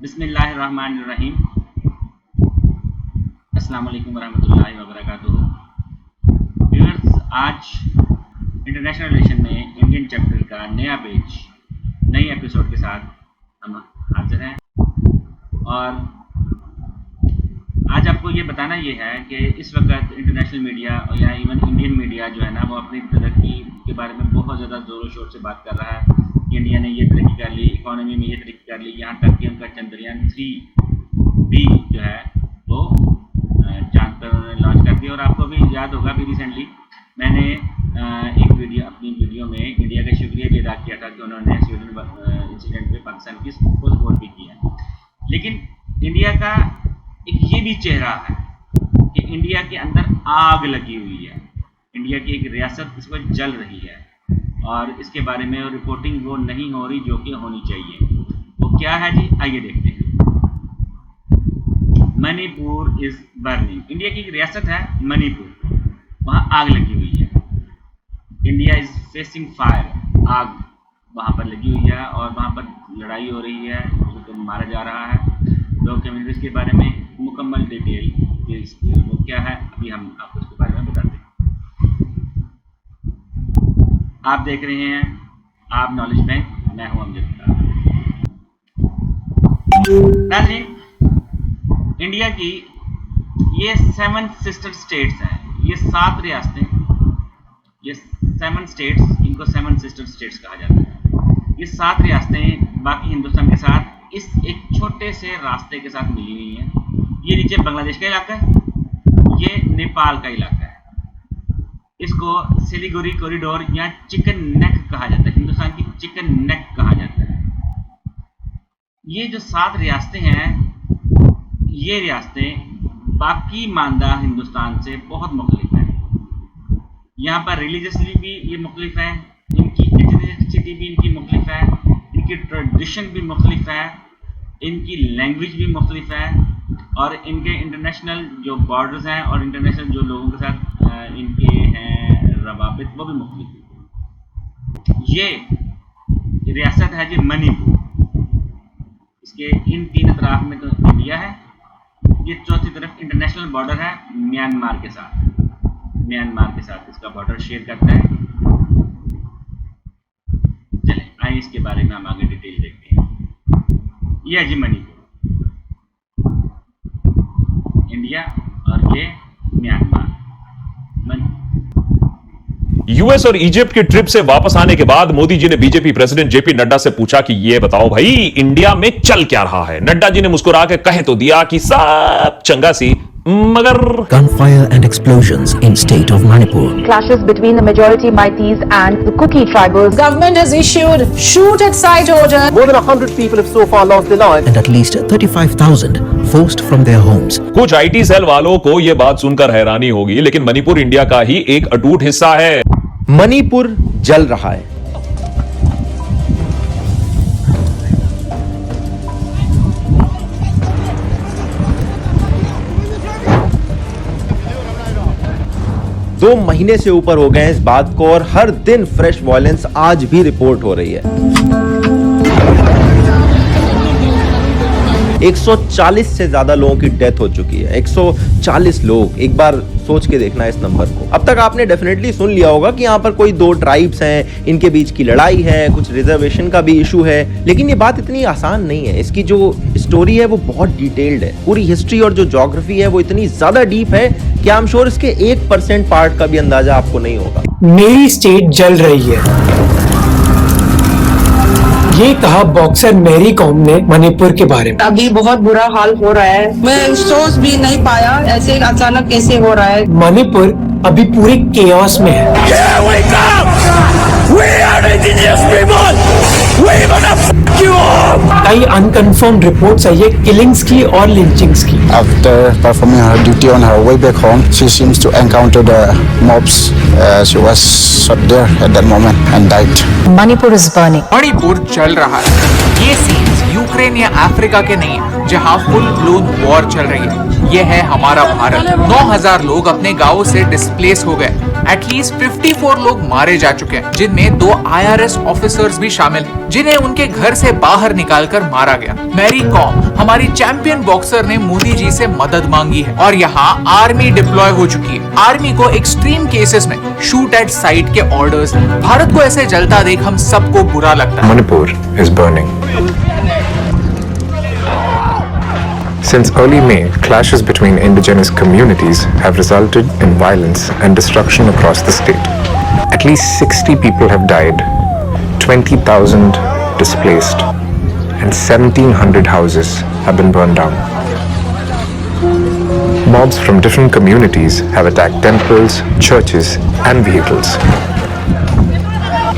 बिस्मिल्लाहिर्रहमानिर्रहीम। अस्सलाम वालेकुम वरहमतुल्लाहि वबरकातुहू। व्यूअर्स, आज इंटरनेशनल रिलेशन में इंडियन चैप्टर का नया पेज नई एपिसोड के साथ हम हाजिर हैं और आज आपको ये बताना ये है कि इस वक्त इंटरनेशनल मीडिया या इवन इंडियन मीडिया जो है ना, वो अपनी तरक्की के बारे में बहुत ज़्यादा ज़ोरों शोर से बात कर रहा है। इंडिया ने ये तरक्की कर ली, इकोनॉमी में ये तरक्की कर ली, यहाँ तक कि उनका चंद्रयान 3 जो है वो चांद पर उन्होंने लॉन्च कर दिया। और आपको भी याद होगा भी रिसेंटली मैंने एक अपनी वीडियो में इंडिया का शुक्रिया भी अदा किया था कि उन्होंने स्वीडन इंसिडेंट पे पाकिस्तान की सपोर्ट भी किया। लेकिन इंडिया का एक ये भी चेहरा है कि इंडिया के अंदर आग लगी हुई है, इंडिया की एक रियासत इस वक्त जल रही है और इसके बारे में रिपोर्टिंग वो नहीं हो रही जो कि होनी चाहिए। वो क्या है जी, आइए देखते हैं। Manipur is burning. इंडिया की एक रियासत है मणिपुर, वहाँ आग लगी हुई है। इंडिया इज फेसिंग फायर, आग वहाँ पर लगी हुई है और वहाँ पर लड़ाई हो रही है, उसको मारा जा रहा है। लोग कम्युनिटीज़ के बारे में मुकम्मल डिटेल वो क्या है अभी हम आपको उसके बारे में बताते हैं। आप देख रहे हैं आप नॉलेज बैंक, मैं हूं अमजद। नाज़रीन, इंडिया की ये 7 सिस्टर स्टेट्स हैं, ये 7 रियासतें, ये 7 स्टेट्स, इनको 7 सिस्टर स्टेट्स कहा जाता है। ये 7 रियासतें बाकी हिंदुस्तान के साथ इस एक छोटे से रास्ते के साथ मिली हुई हैं। ये नीचे बांग्लादेश का इलाका है, ये नेपाल का इलाका है। इसको सिलीगुड़ी कॉरिडोर या चिकन नेक कहा जाता है, हिंदुस्तान की चिकन नेक कहा जाता है। ये जो 7 रियासतें हैं, ये रियासतें बाकी मानदा हिंदुस्तान से बहुत मुख्तलिफ हैं। यहाँ पर रिलीजियसली भी ये मुख्तलिफ है, इनकी एथनिसिटी भी इनकी मुख्तलिफ है, इनकी ट्रेडिशन भी मुख्तलिफ है, इनकी लैंग्वेज भी मुख्तलिफ है और इनके इंटरनेशनल जो बॉर्डर्स हैं और इंटरनेशनल जो लोगों के साथ इनके हैं रवाबित, वो भी मुख्तलिफ है। ये रियासत है जी मणिपुर। इसके इन 3 अतराफ में तो इंडिया है, ये चौथी तरफ इंटरनेशनल बॉर्डर है म्यांमार के साथ इसका बॉर्डर शेयर करता है। चलें आइए इसके बारे में हम आगे डिटेल देखते हैं। ये है जी मणिपुर, इंडिया और ये म्यांमार। यूएस और इजिप्ट की ट्रिप से वापस आने के बाद मोदी जी ने बीजेपी प्रेसिडेंट जेपी नड्डा से पूछा कि ये बताओ भाई, इंडिया में चल क्या रहा है। नड्डा जी ने मुस्कुरा के कह तो दिया कि सब चंगा सी, मगर gunfire and explosions in state of Manipur. Clashes between the majority Meiteis and the Kuki tribals. Government has issued shoot at sight order. More than 100 people have so far lost their lives. And at least 35,000 forced from their homes. कुछ IT cell वालों को यह बात सुनकर हैरानी होगी, लेकिन Manipur India का ही एक अटूट हिस्सा है। मणिपुर जल रहा है। दो महीने से ऊपर हो गए इस बात को और हर दिन फ्रेश वायलेंस आज भी रिपोर्ट हो रही है। 140 से ज्यादा लोगों की डेथ हो चुकी है। 140 लोग, एक बार सोच के देखना इस नंबर को। अब तक आपने डेफिनेटली सुन लिया होगा कि यहाँ पर कोई 2 ट्राइब्स हैं, इनके बीच की लड़ाई है, कुछ रिजर्वेशन का भी इशू है, लेकिन ये बात इतनी आसान नहीं है। इसकी जो स्टोरी है वो बहुत डिटेल्ड है। पूरी हिस्ट्री और जो ज्योग्राफी है वो इतनी ज्यादा डीप है कि आई एम श्योर इसके 1% पार्ट का भी अंदाजा आपको नहीं होगा। मेरी स्टेट जल रही है, ये कहा बॉक्सर मैरी कॉम ने मणिपुर के बारे में। अभी बहुत बुरा हाल हो रहा है, मैं सोच भी नहीं पाया ऐसे अचानक कैसे हो रहा है। मणिपुर अभी पूरी केओस में है। कई अनकन्फर्म्ड रिपोर्ट्स है ये किलिंग्स की और लिंचिंग्स की। After performing her duty on her way back home, she seems to encounter the mobs. She was shot there at that moment and died. Manipur is burning. Manipur चल रहा है। ये scenes Ukraine या Africa के नहीं है जहां फुल ब्लोन वॉर चल रही है। ये है हमारा भारत। 9,000 लोग अपने गांवों से डिस्प्लेस हो गए। एटलीस्ट 54 लोग मारे जा चुके हैं, जिनमें 2 IRS ऑफिसर्स भी शामिल हैं, जिन्हें उनके घर से बाहर निकालकर मारा गया। मैरी कॉम, हमारी चैंपियन बॉक्सर, ने मोदी जी से मदद मांगी है और यहाँ आर्मी डिप्लॉय हो चुकी है। आर्मी को एक्सट्रीम केसेस में शूट एट साइट के ऑर्डर्स। भारत को ऐसे जलता देख हम सबको बुरा लगता है। Manipur is burning. Since early May, clashes between indigenous communities have resulted in violence and destruction across the state. At least 60 people have died, 20,000 displaced, and 1,700 houses have been burned down. Mobs from different communities have attacked temples, churches, and vehicles.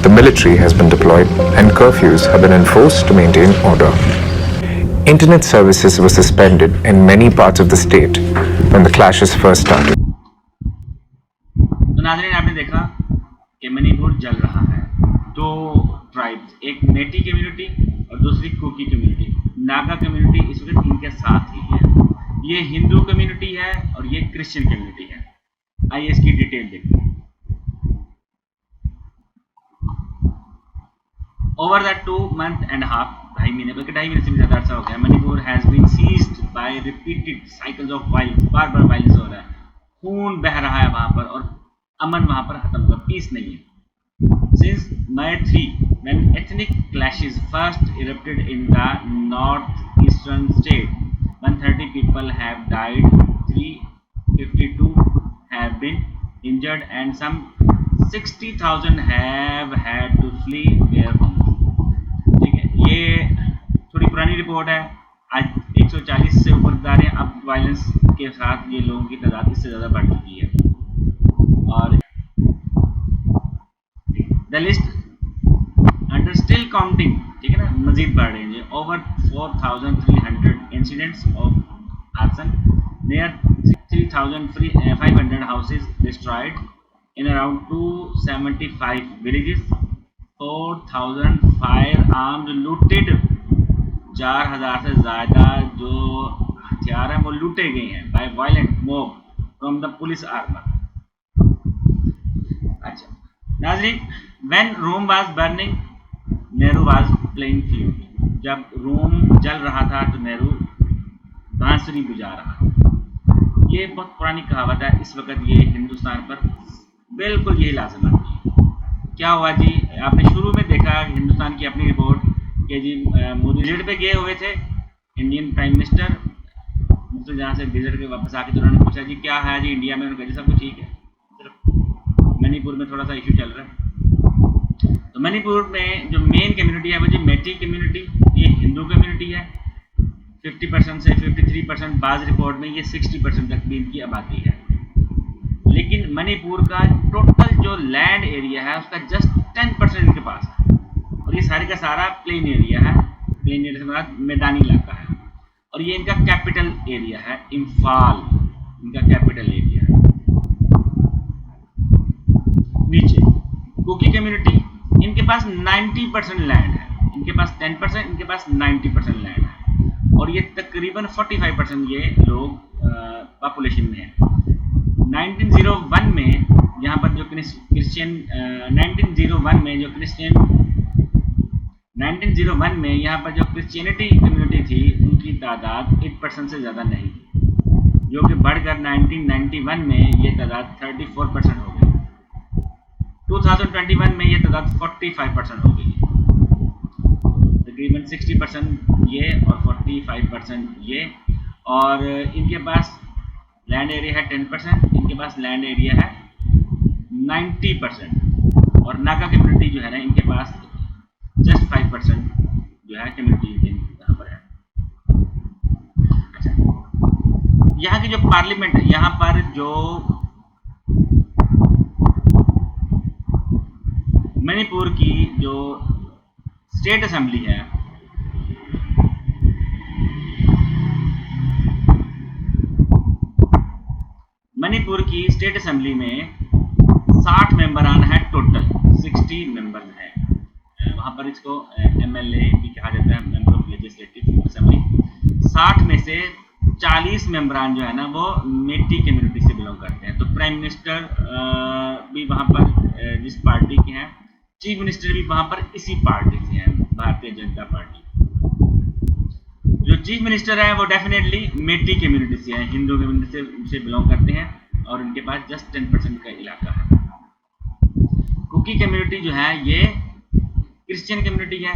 The military has been deployed and curfews have been enforced to maintain order. Internet services were suspended in many parts of the state when the clashes first started. तो नाज़रीन, आपने देखा कि मणिपुर जल रहा है। 2 tribes, एक मेटी community और दूसरी कुकी कम्युनिटी। नागा कम्युनिटी इस वक्त इनके साथ ही है। ये हिंदू कम्युनिटी है और ये क्रिश्चियन कम्युनिटी है। आइए इसकी डिटेल देखते हैं। Over the 2 month and a half, 2.5 महीने, बल्कि 2.5 महीने से भी ज़्यादा अर्सा हो गया, Manipur has been seized by repeated cycles of violence. बार बार वायलेंस हो रहा है, खून बह रहा है वहाँ पर और अमन वहाँ पर खत्म हुआ, पीस नहीं है। Since May 3, when ethnic clashes first erupted in the northeastern state, 130 people have died, 352 have been injured and some 60,000 have had to flee their homes. ठीक है, ये थोड़ी पुरानी रिपोर्ट है। आज 140 से ऊपर बता रहे हैं। अब वायलेंस के साथ ये लोगों की तादाद इससे ज़्यादा बढ़ चुकी है। और the list under still counting, ठीक है ना, मजीद बढ़ रहे हैं। Over 4,300 incidents of arson, near 3,500 houses destroyed in around 275 villages, 4,000 firearms looted, 4,000 से ज़्यादा जो हथियार हैं वो लूटे गए हैं by violent mob from the police armor. अच्छा नाज़रीन, when Rome was burning, Nehru was playing flute. जब रोम जल रहा था तो नेहरू बांसुरी बजा रहा था। ये बहुत पुरानी कहावत है। इस वक्त ये हिंदुस्तान पर बिल्कुल यही लाजम है। क्या हुआ जी, आपने शुरू में देखा हिंदुस्तान की अपनी रिपोर्ट कि जी मोदी विजिट पे गए हुए थे। इंडियन प्राइम मिनिस्टर मुझसे जहाँ से विजिट के वापस आके तो उन्होंने पूछा जी क्या है जी इंडिया में। उन्होंने कहा जी सब कुछ ठीक है, सिर्फ मणिपुर में थोड़ा सा इशू चल रहा है। तो मणिपुर में जो मेन कम्युनिटी है वो जी मेटी कम्युनिटी, ये हिंदू कम्युनिटी है। 50% से 53%, बाज़ रिपोर्ट में ये 60% तक भी इनकी आबादी है। लेकिन मणिपुर का टोटल जो लैंड एरिया है उसका जस्ट 10% इनके पास है और ये सारे का सारा प्लेन एरिया है। प्लेन एरिया से मतलब मैदानी इलाका है और ये इनका कैपिटल एरिया है। इम्फाल इनका कैपिटल एरिया है। नीचे कुकी कम्युनिटी, इनके पास 90% लैंड है। इनके पास 10%, इनके पास 90% लैंड है और ये तकरीबन 45% ये लोग पॉपुलेशन में है। 1901 में यहाँ पर जो क्रिश्चियन 1901 में यहाँ पर जो क्रिश्चियनिटी कम्युनिटी थी उनकी तादाद 8% से ज़्यादा नहीं थी, जो कि बढ़कर 1991 में ये तादाद 34% हो गई। 2021 में ये तादाद 45% हो गई। तकरीबन 60% ये और 45% ये। और इनके पास लैंड एरिया है 10%, इनके पास लैंड एरिया है 90% और नागा कम्युनिटी जो है ना इनके पास जस्ट 5% जो है कम्युनिटी यहाँ पर है। अच्छा, यहाँ की जो पार्लियामेंट है, यहाँ पर जो मणिपुर की जो स्टेट असेंबली है, मणिपुर की स्टेट असेंबली में 60 मेंबरान है टोटल, 60 मेंबर हैं। वहाँ पर इसको MLA भी कहा जाता है, मेंबर ऑफ लेजिस्लेटिव असेंबली। 60 में से 40 मेंबरान जो है ना वो मेटी कम्युनिटी से बिलोंग करते हैं। तो प्राइम मिनिस्टर भी वहाँ पर जिस पार्टी के हैं, चीफ मिनिस्टर भी वहाँ पर इसी पार्टी से हैं, भारतीय जनता पार्टी। जो चीफ मिनिस्टर है वो डेफिनेटली मेटी कम्युनिटी से हैं, हिंदू कम्युनिटी से बिलोंग करते हैं और उनके पास जस्ट 10% का इलाका है। कुकी कम्युनिटी जो है ये क्रिश्चियन कम्युनिटी है,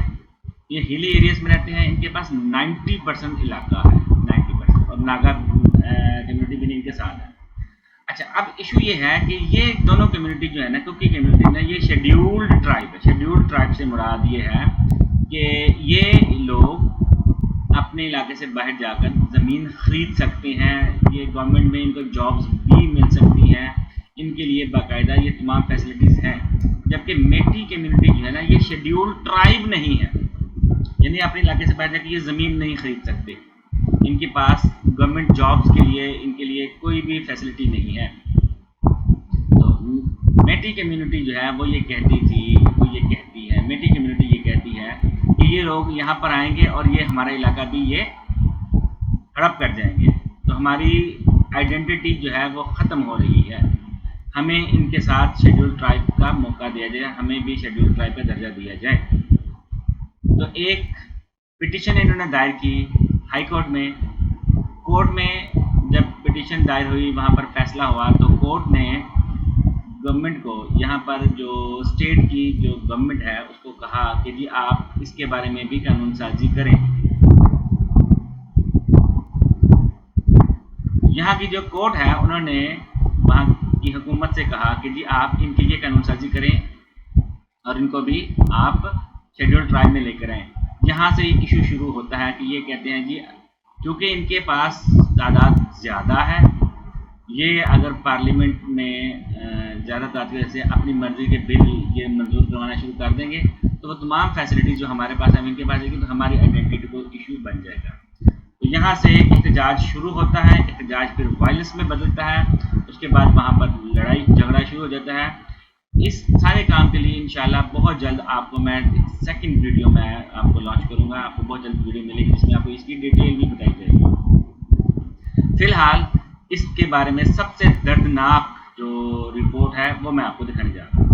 ये हिली एरियाज में रहते हैं, इनके पास 90% इलाका है, 90%, और नागा कम्युनिटी भी इनके साथ है। अच्छा, अब इशू ये है कि ये दोनों कम्युनिटी जो है ना, कुकी कम्युनिटी ना, ये शेड्यूल्ड ट्राइब है। शेड्यूल्ड ट्राइब से मुराद ये है कि ये लोग अपने इलाके से बाहर जाकर ज़मीन खरीद सकते हैं, ये गवर्नमेंट में इनको जॉब्स भी मिल सकती हैं, इनके लिए बाकायदा ये तमाम फैसिलिटीज़ हैं। जबकि मेटी कम्युनिटी जो है ना, ये शेड्यूल्ड ट्राइब नहीं है, यानी अपने इलाके से बाहर जाकर ये ज़मीन नहीं खरीद सकते, इनके पास गवर्नमेंट जॉब्स के लिए इनके लिए कोई भी फैसिलिटी नहीं है। तो मेटी कम्युनिटी जो है वो ये कहती है, मेटी कम्युनिटी ये कहती है कि ये लोग यहाँ पर आएंगे और ये हमारा इलाका भी ये हड़प कर जाएंगे, तो हमारी आइडेंटिटी जो है वो ख़त्म हो रही है, हमें इनके साथ शेड्यूल ट्राइब का मौका दिया जाए, हमें भी शेड्यूल ट्राइब का दर्जा दिया जाए। तो एक पिटीशन इन्होंने दायर की हाई कोर्ट में। कोर्ट में जब पिटीशन दायर हुई, वहाँ पर फैसला हुआ, तो कोर्ट ने गवर्नमेंट को, यहाँ पर जो स्टेट की जो गवर्नमेंट है उसको कहा कि जी आप इसके बारे में भी कानून साजी करें। यहाँ की जो कोर्ट है उन्होंने वहाँ की हुकूमत से कहा कि जी आप इनके लिए कानून साजी करें और इनको भी आप शेड्यूल ट्राइब में लेकर आएँ। यहाँ से इशू शुरू होता है कि ये कहते हैं जी क्योंकि इनके पास तादाद ज़्यादा है, ये अगर पार्लियामेंट में ज़्यादा तादाद से अपनी मर्ज़ी के बिल ये मंजूर करवाना शुरू कर देंगे तो वो तमाम फैसिलिटीज़ जो हमारे पास है इनके पास आएगी, तो हमारी आइडेंटिटी को इशू बन जाएगा। तो यहाँ से एहतजाज शुरू होता है, एहतजाज फिर वायलेंस में बदलता है, उसके बाद वहाँ पर लड़ाई झगड़ा शुरू हो जाता है। इस सारे काम के लिए इंशाल्लाह बहुत जल्द आपको मैं सेकंड वीडियो में आपको लॉन्च करूँगा, आपको बहुत जल्द वीडियो मिलेगी जिसमें आपको इसकी डिटेल भी बताई जाएगी। फिलहाल इसके बारे में सबसे दर्दनाक जो रिपोर्ट है वो मैं आपको दिखाने जा रहा हूँ।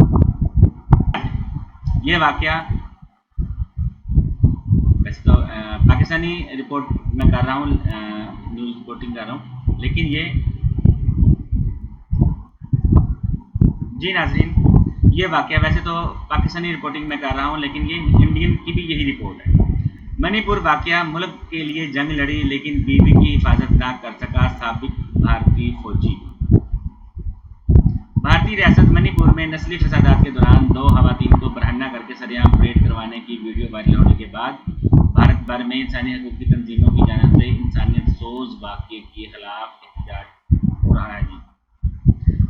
ये वाकया वैसे तो पाकिस्तानी रिपोर्ट मैं कर रहा हूँ, न्यूज़ रिपोर्टिंग कर रहा हूँ, लेकिन ये जी नाजरीन, ये वाकया वैसे तो पाकिस्तानी रिपोर्टिंग में कर रहा हूँ, लेकिन ये इंडियन की भी यही रिपोर्ट है। मणिपुर वाकया, मुल्क के लिए जंग लड़ी लेकिन बीवी की हिफाजत ना कर सका साबिक भारतीय फौजी। भारतीय रियासत मणिपुर में नस्ली फसादात के दौरान 2 खवातीन को बरहना करके सरेआम परेड करवाने की वीडियो वायरल होने के बाद भारत भर में इंसानी हकूक़ की तंजीमों की जानिब से इंसानियत सोज वाक़ये के खिलाफ एहतजाज हो रहा है। जी,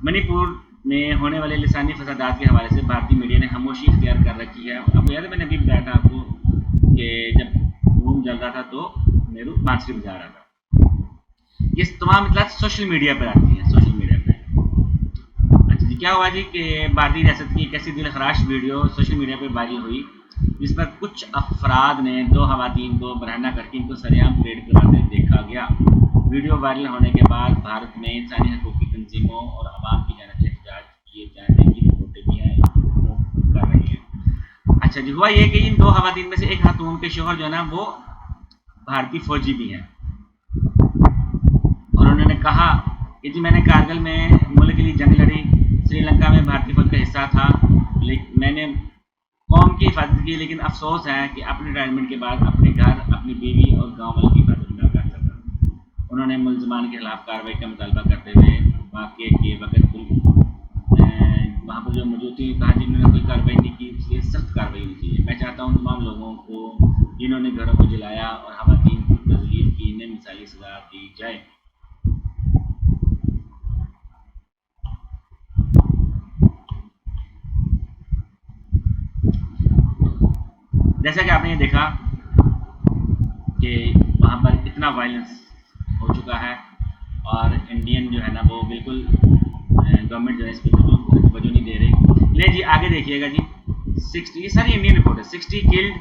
मणिपुर में होने वाले लिसानी फसादात के हवाले से भारतीय मीडिया ने खामोशी इख्तियार कर रखी है। आपको याद है मैंने अभी बताया था आपको कि जब रूम जल रहा था तो नेहरू बांसुरी बजा रहा था। ये तमाम इतलात सोशल मीडिया पर आती हैं, सोशल मीडिया पर। अच्छा जी, क्या हुआ जी कि भारतीय रियासत की एक ऐसी दिलखराश वीडियो सोशल मीडिया पर वायरल हुई जिस पर कुछ अफराद ने 2 खवातीन को बरहना करके इनको सरेआम परेड करवाते देखा गया। वीडियो वायरल होने के बाद भारत में इंसानी हकूक़ की तंजीमों और आवाम की जानिब से एहतजाज किए जाने की रिपोर्टें भी हैं कर रही हैं। अच्छा जी, हुआ ये कि इन 2 खवातीन में से एक खातून के शोहर जो है ना वो भारतीय फौजी भी हैं और उन्होंने कहा कि जी मैंने कारगिल में मुल्क के लिए जंग लड़ी, श्रीलंका में भारतीय फौज का हिस्सा था, लेकिन मैंने कौम की हिफाजत की, लेकिन अफसोस है कि अपने रिटायरमेंट के बाद अपने घर, अपनी बीवी और गाँव वालों की हिफाजत न कर सका। उन्होंने मुलजमान के खिलाफ कार्रवाई का मुतालबा करते हुए वाक़ये के वक्त वहाँ पर जो मौजूद थी कहा जिन्होंने कोई कार्रवाई नहीं की इसलिए सख्त कार्रवाई होनी चाहिए। मैं चाहता हूँ तमाम लोगों को जिन्होंने घरों को जलाया और खवातीन की तज़लील की इन्हें मिसाली सज़ा दी जाए। जैसा कि आपने ये देखा कि वहाँ पर इतना वायलेंस हो चुका है और इंडियन जो है ना वो बिल्कुल गवर्नमेंट जो है इस पर बिल्कुल वजह नहीं दे रही। ले जी आगे देखिएगा जी, 60, ये सारी इंडियन रिपोर्ट है। 60 किल्ड,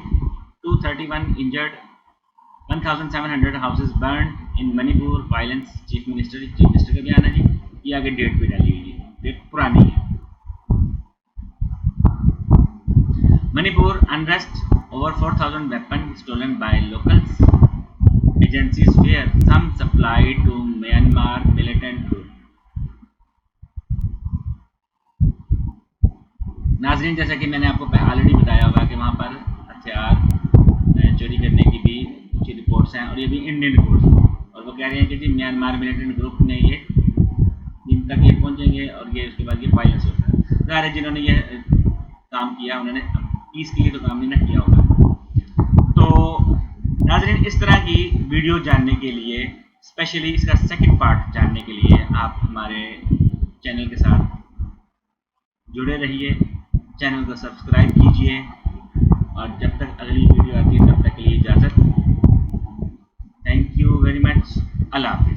231 इंजर्ड, 1700 हाउसेज बर्न इन मणिपुर, वायलेंस, चीफ मिनिस्टर का बयान है जी। ये आगे डेट भी डाली हुई है, डेट पुरानी है। Manipur unrest, over 4,000 weapons stolen by locals, agencies fear some supplied to Myanmar militant group। नाजरीन, जैसा कि मैंने आपको ऑलरेडी बताया होगा कि वहाँ पर हथियार चोरी करने की भी कुछ रिपोर्ट्स हैं, और ये भी इंडियन रिपोर्ट्स, और वो कह रहे हैं कि जी म्यांमार मिलिटेंट ग्रुप ने ये दिन तक ये पहुँचेंगे और ये उसके बाद ये वायलेंस होता है। ज़ाहिर है जिन्होंने ये काम किया उन्होंने पीस के लिए तो काम नहीं ना किया होगा। तो नाजरीन, इस तरह की वीडियो जानने के लिए, स्पेशली इसका सेकंड पार्ट जानने के लिए आप हमारे चैनल के साथ जुड़े रहिए, चैनल को सब्सक्राइब कीजिए, और जब तक अगली वीडियो आती है तब तक के लिए इजाज़त। Thank you very much. अल्लाह हाफिज़।